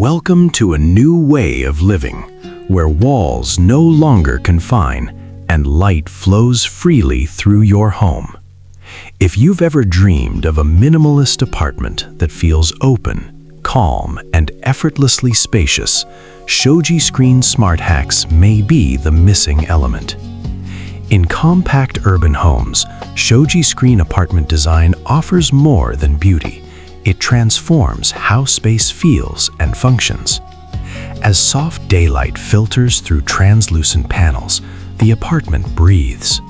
Welcome to a new way of living, where walls no longer confine and light flows freely through your home. If you've ever dreamed of a minimalist apartment that feels open, calm, and effortlessly spacious, Shoji Screen Smart Hacks may be the missing element. In compact urban homes, Shoji Screen apartment design offers more than beauty. It transforms how space feels and functions. As soft daylight filters through translucent panels, the apartment breathes.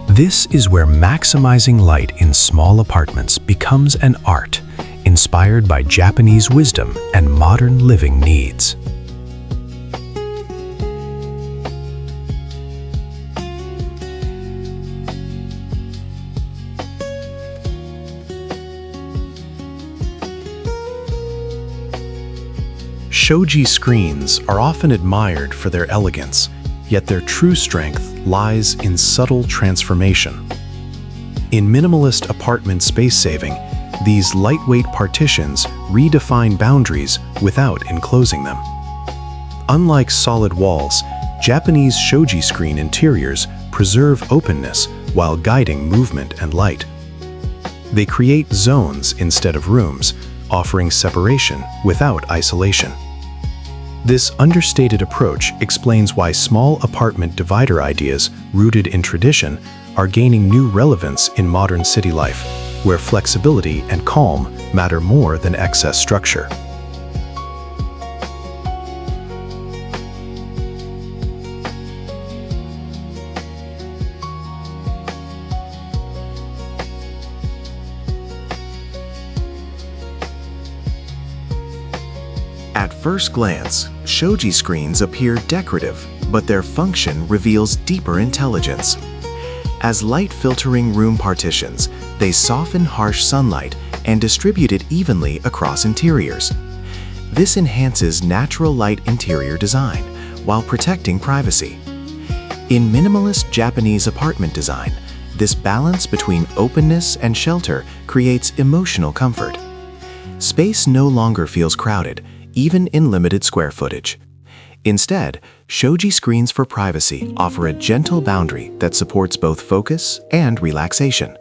This is where maximizing light in small apartments becomes an art, inspired by Japanese wisdom and modern living needs. Shoji screens are often admired for their elegance, yet their true strength lies in subtle transformation. In minimalist apartment space saving, these lightweight partitions redefine boundaries without enclosing them. Unlike solid walls, Japanese Shoji screen interiors preserve openness while guiding movement and light. They create zones instead of rooms, offering separation without isolation. This understated approach explains why small apartment divider ideas rooted in tradition are gaining new relevance in modern city life, where flexibility and calm matter more than excess structure. At first glance, Shoji screens appear decorative, but their function reveals deeper intelligence. As light-filtering room partitions, they soften harsh sunlight and distribute it evenly across interiors. This enhances natural light interior design while protecting privacy. In minimalist Japanese apartment design, this balance between openness and shelter creates emotional comfort. Space no longer feels crowded, even in limited square footage. Instead, Shoji screens for privacy offer a gentle boundary that supports both focus and relaxation.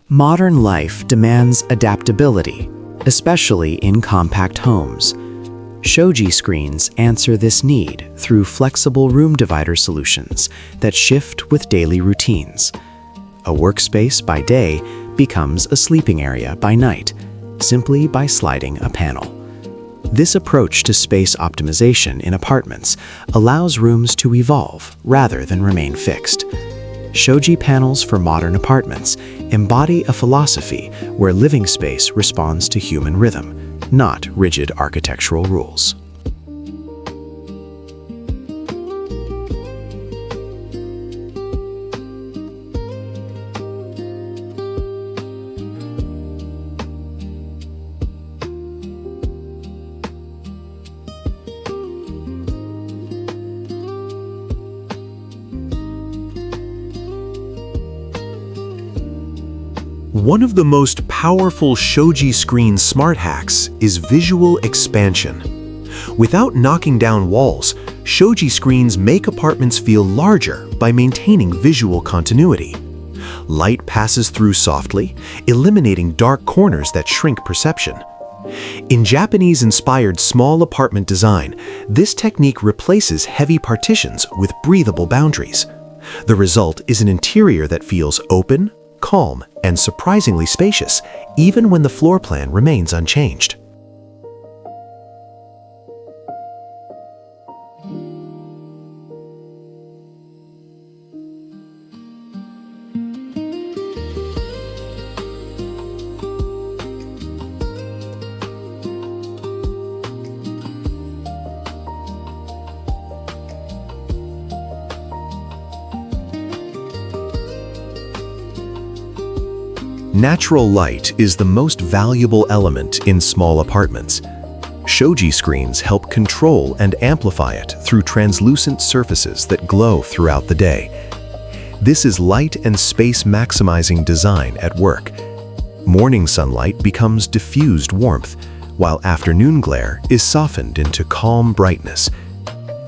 Modern life demands adaptability, especially in compact homes. Shoji screens answer this need through flexible room divider solutions that shift with daily routines. A workspace by day becomes a sleeping area by night, simply by sliding a panel. This approach to space optimization in apartments allows rooms to evolve rather than remain fixed. Shoji panels for modern apartments embody a philosophy where living space responds to human rhythm, not rigid architectural rules. One of the most powerful Shoji Screen Smart Hacks is visual expansion. Without knocking down walls, Shoji screens make apartments feel larger by maintaining visual continuity. Light passes through softly, eliminating dark corners that shrink perception. In Japanese-inspired small apartment design, this technique replaces heavy partitions with breathable boundaries. The result is an interior that feels open, calm, and surprisingly spacious, even when the floor plan remains unchanged. Natural light is the most valuable element in small apartments. Shoji screens help control and amplify it through translucent surfaces that glow throughout the day. This is light and space maximizing design at work. Morning sunlight becomes diffused warmth, while afternoon glare is softened into calm brightness.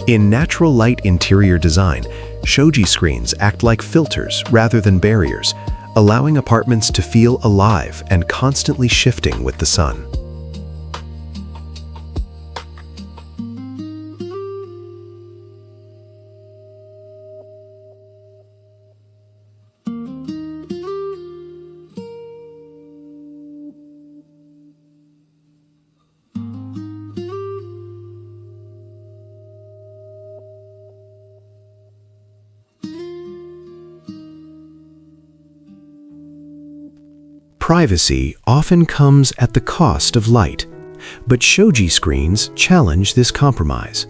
In natural light interior design, Shoji screens act like filters rather than barriers, allowing apartments to feel alive and constantly shifting with the sun. Privacy often comes at the cost of light, but Shoji screens challenge this compromise.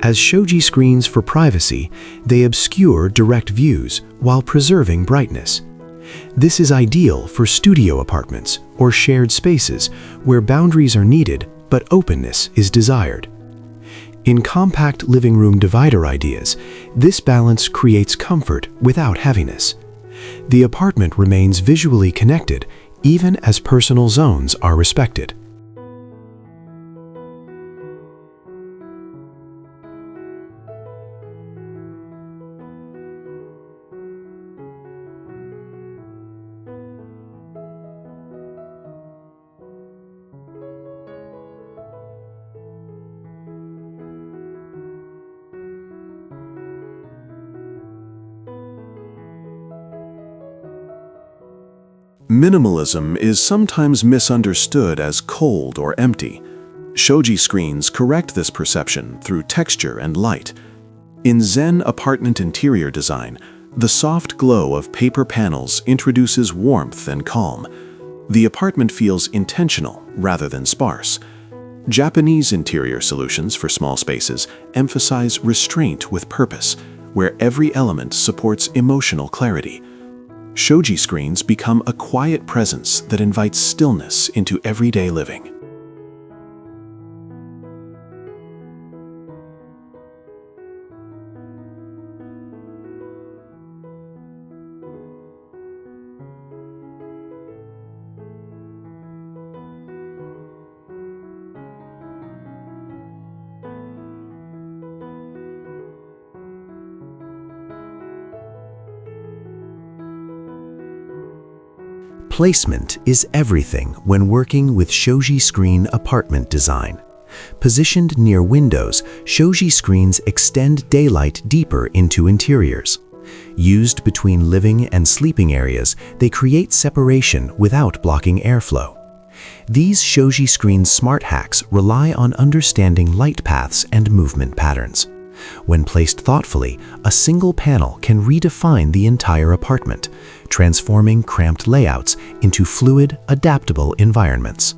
As Shoji screens for privacy, they obscure direct views while preserving brightness. This is ideal for studio apartments or shared spaces where boundaries are needed but openness is desired. In compact living room divider ideas, this balance creates comfort without heaviness. The apartment remains visually connected even as personal zones are respected. Minimalism is sometimes misunderstood as cold or empty. Shoji screens correct this perception through texture and light. In Zen apartment interior design, the soft glow of paper panels introduces warmth and calm. The apartment feels intentional rather than sparse. Japanese interior solutions for small spaces emphasize restraint with purpose, where every element supports emotional clarity. Shoji screens become a quiet presence that invites stillness into everyday living. Placement is everything when working with Shoji screen apartment design. Positioned near windows, Shoji screens extend daylight deeper into interiors. Used between living and sleeping areas, they create separation without blocking airflow. These Shoji Screen Smart Hacks rely on understanding light paths and movement patterns. When placed thoughtfully, a single panel can redefine the entire apartment, transforming cramped layouts into fluid, adaptable environments.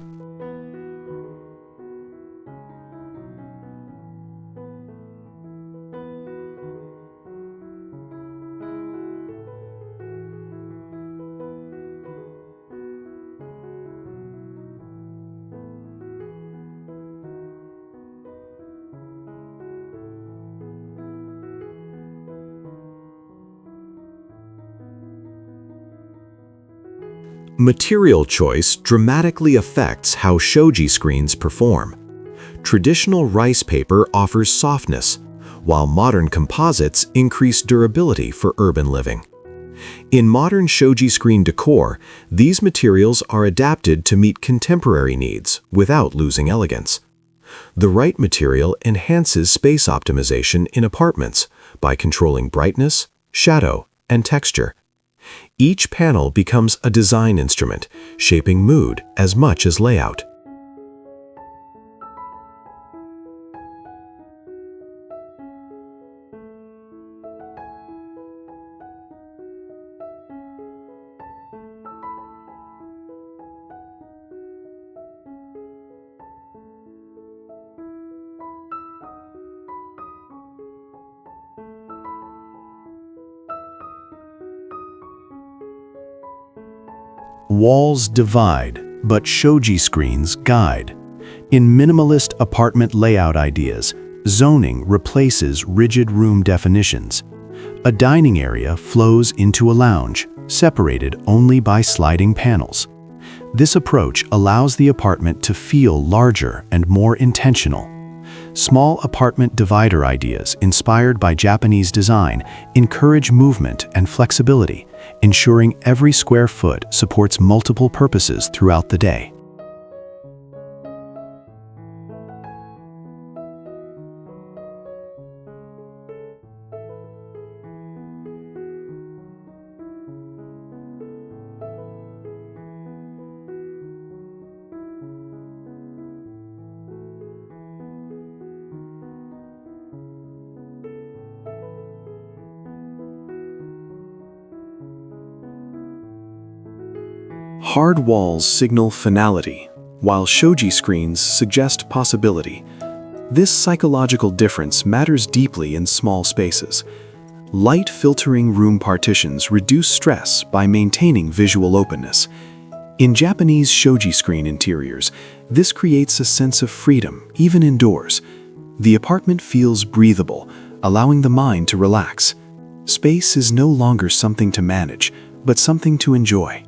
Material choice dramatically affects how Shoji screens perform. Traditional rice paper offers softness, while modern composites increase durability for urban living. In modern Shoji screen decor, these materials are adapted to meet contemporary needs without losing elegance. The right material enhances space optimization in apartments by controlling brightness, shadow, and texture. Each panel becomes a design instrument, shaping mood as much as layout. Walls divide, but Shoji screens guide. In minimalist apartment layout ideas, zoning replaces rigid room definitions. A dining area flows into a lounge, separated only by sliding panels. This approach allows the apartment to feel larger and more intentional. Small apartment divider ideas inspired by Japanese design encourage movement and flexibility, ensuring every square foot supports multiple purposes throughout the day. Hard walls signal finality, while shoji screens suggest possibility. This psychological difference matters deeply in small spaces. Light filtering room partitions reduce stress by maintaining visual openness. In Japanese shoji screen interiors, this creates a sense of freedom, even indoors. The apartment feels breathable, allowing the mind to relax. Space is no longer something to manage, but something to enjoy.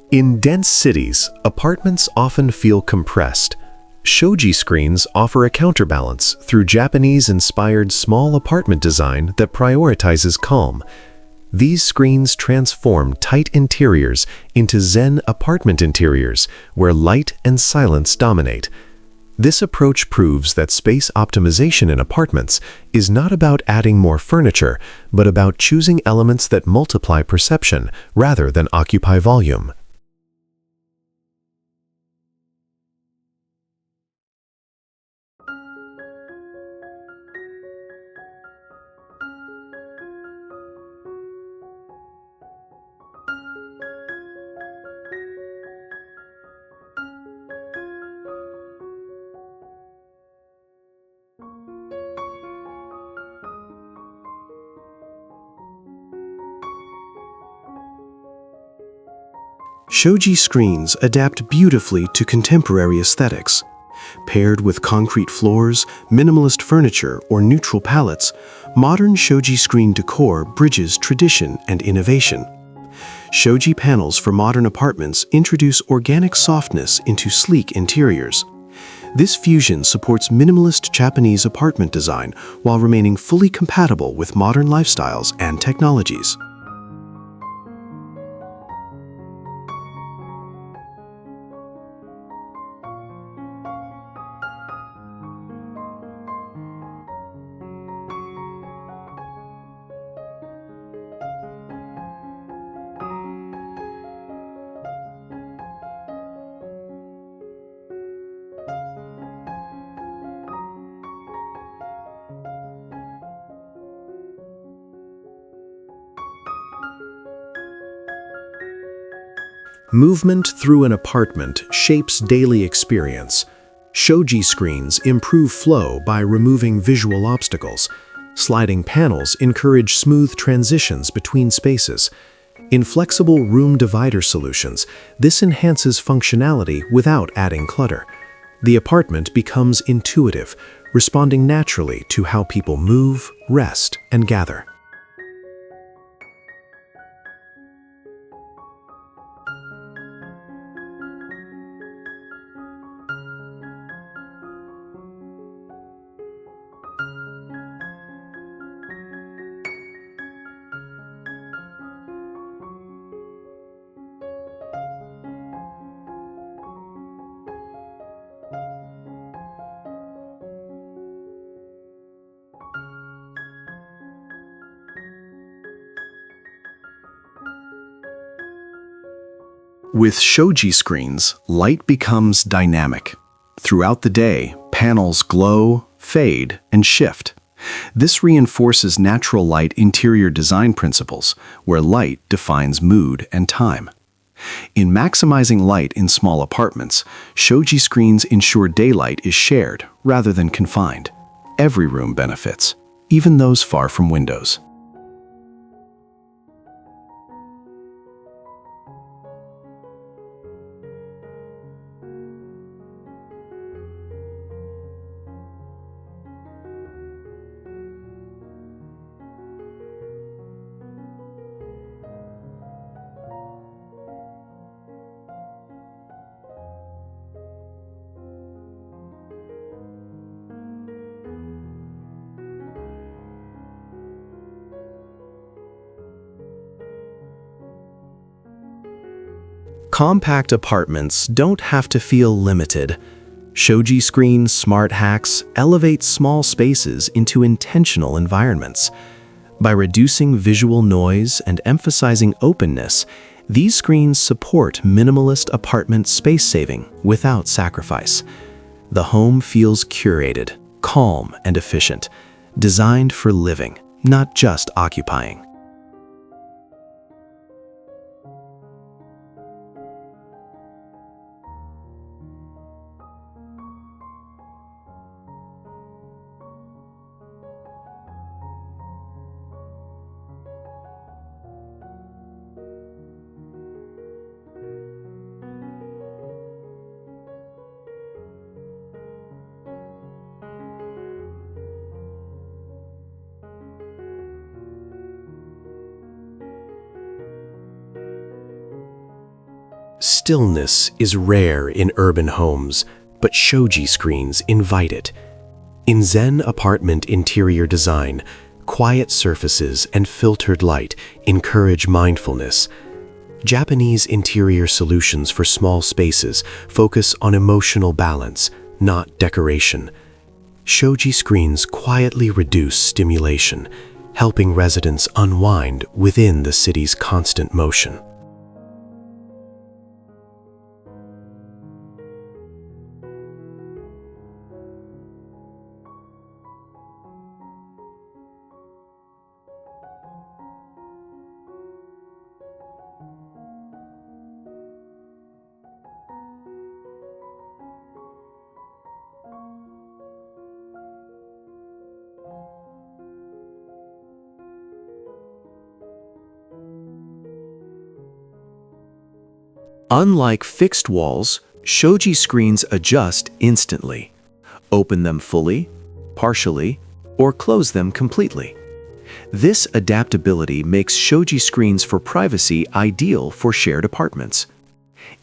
In dense cities, apartments often feel compressed. Shoji screens offer a counterbalance through Japanese-inspired small apartment design that prioritizes calm. These screens transform tight interiors into Zen apartment interiors where light and silence dominate. This approach proves that space optimization in apartments is not about adding more furniture, but about choosing elements that multiply perception rather than occupy volume. Shoji screens adapt beautifully to contemporary aesthetics. Paired with concrete floors, minimalist furniture, or neutral palettes, modern shoji screen decor bridges tradition and innovation. Shoji panels for modern apartments introduce organic softness into sleek interiors. This fusion supports minimalist Japanese apartment design while remaining fully compatible with modern lifestyles and technologies. Movement through an apartment shapes daily experience. Shoji screens improve flow by removing visual obstacles. Sliding panels encourage smooth transitions between spaces. In flexible room divider solutions, this enhances functionality without adding clutter. The apartment becomes intuitive, responding naturally to how people move, rest, and gather. With Shoji screens, light becomes dynamic. Throughout the day, panels glow, fade, and shift. This reinforces natural light interior design principles, where light defines mood and time. In maximizing light in small apartments, Shoji screens ensure daylight is shared rather than confined. Every room benefits, even those far from windows. Compact apartments don't have to feel limited. Shoji Screen Smart Hacks elevate small spaces into intentional environments. By reducing visual noise and emphasizing openness, these screens support minimalist apartment space saving without sacrifice. The home feels curated, calm, and efficient, designed for living, not just occupying. Stillness is rare in urban homes, but Shoji screens invite it. In Zen apartment interior design, quiet surfaces and filtered light encourage mindfulness. Japanese interior solutions for small spaces focus on emotional balance, not decoration. Shoji screens quietly reduce stimulation, helping residents unwind within the city's constant motion. Unlike fixed walls, Shoji screens adjust instantly. Open them fully, partially, or close them completely. This adaptability makes Shoji screens for privacy ideal for shared apartments.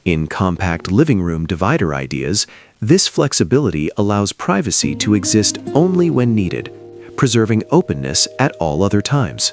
In compact living room divider ideas, this flexibility allows privacy to exist only when needed, preserving openness at all other times.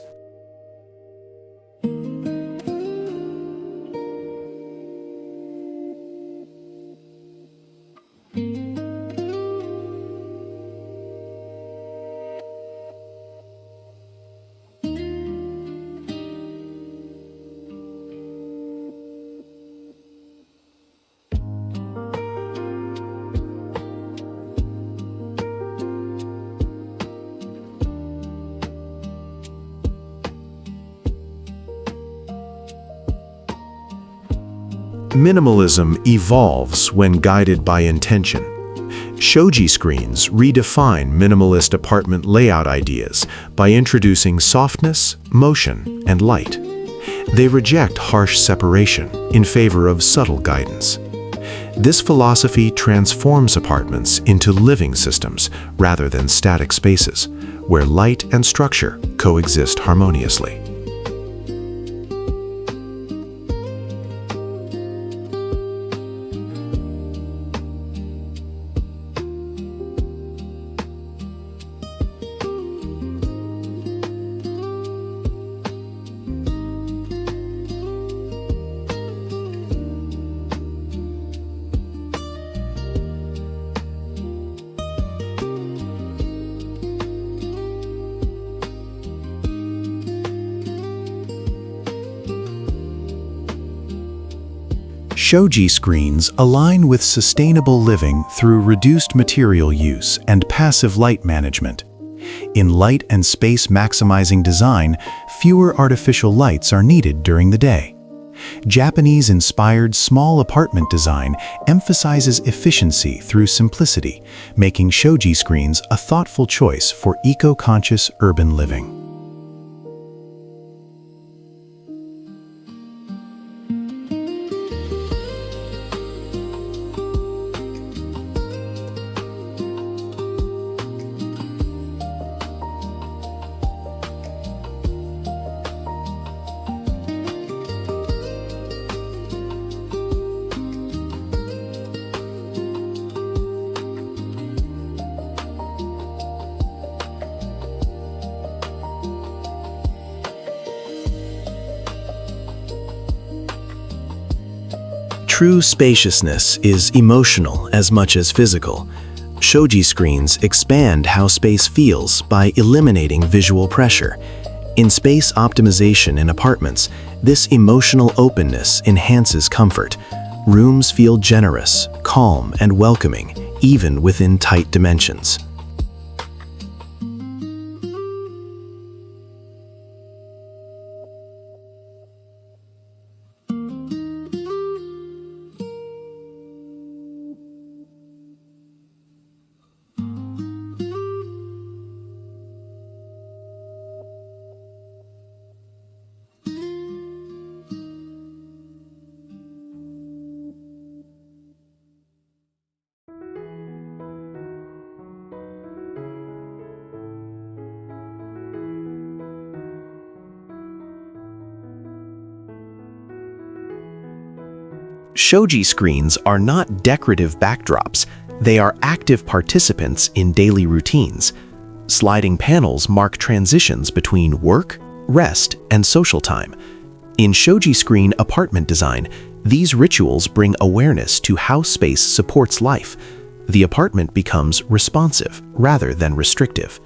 Minimalism evolves when guided by intention. Shoji screens redefine minimalist apartment layout ideas by introducing softness, motion, and light. They reject harsh separation in favor of subtle guidance. This philosophy transforms apartments into living systems rather than static spaces, where light and structure coexist harmoniously. Shoji screens align with sustainable living through reduced material use and passive light management. In light and space maximizing design, fewer artificial lights are needed during the day. Japanese-inspired small apartment design emphasizes efficiency through simplicity, making Shoji screens a thoughtful choice for eco-conscious urban living. True spaciousness is emotional as much as physical. Shoji screens expand how space feels by eliminating visual pressure. In space optimization in apartments, this emotional openness enhances comfort. Rooms feel generous, calm, and welcoming, even within tight dimensions. Shoji screens are not decorative backdrops, they are active participants in daily routines. Sliding panels mark transitions between work, rest, and social time. In Shoji screen apartment design, these rituals bring awareness to how space supports life. The apartment becomes responsive rather than restrictive.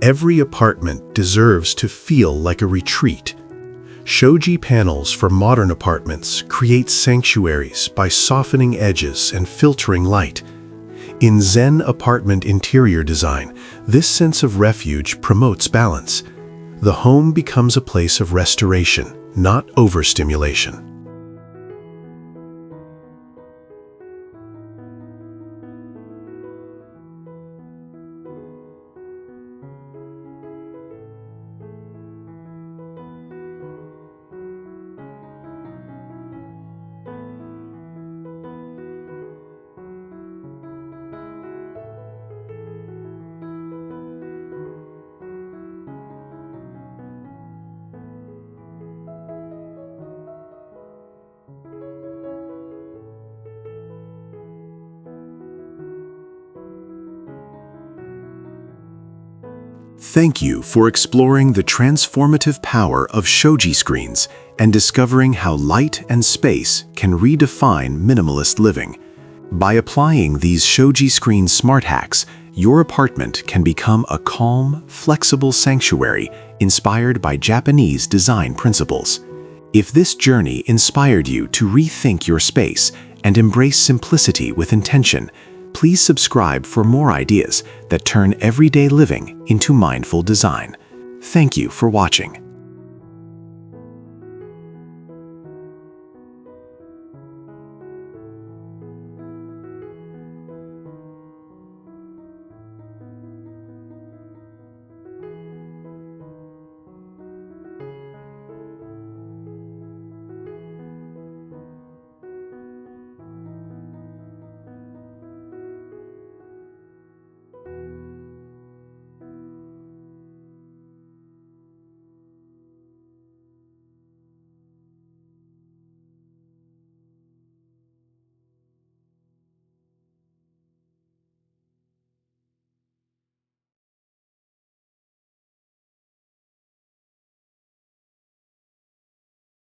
Every apartment deserves to feel like a retreat. Shoji panels for modern apartments create sanctuaries by softening edges and filtering light. In Zen apartment interior design, this sense of refuge promotes balance. The home becomes a place of restoration, not overstimulation. Thank you for exploring the transformative power of Shoji screens and discovering how light and space can redefine minimalist living. By applying these Shoji Screen Smart Hacks, your apartment can become a calm, flexible sanctuary inspired by Japanese design principles. If this journey inspired you to rethink your space and embrace simplicity with intention, please subscribe for more ideas that turn everyday living into mindful design. Thank you for watching.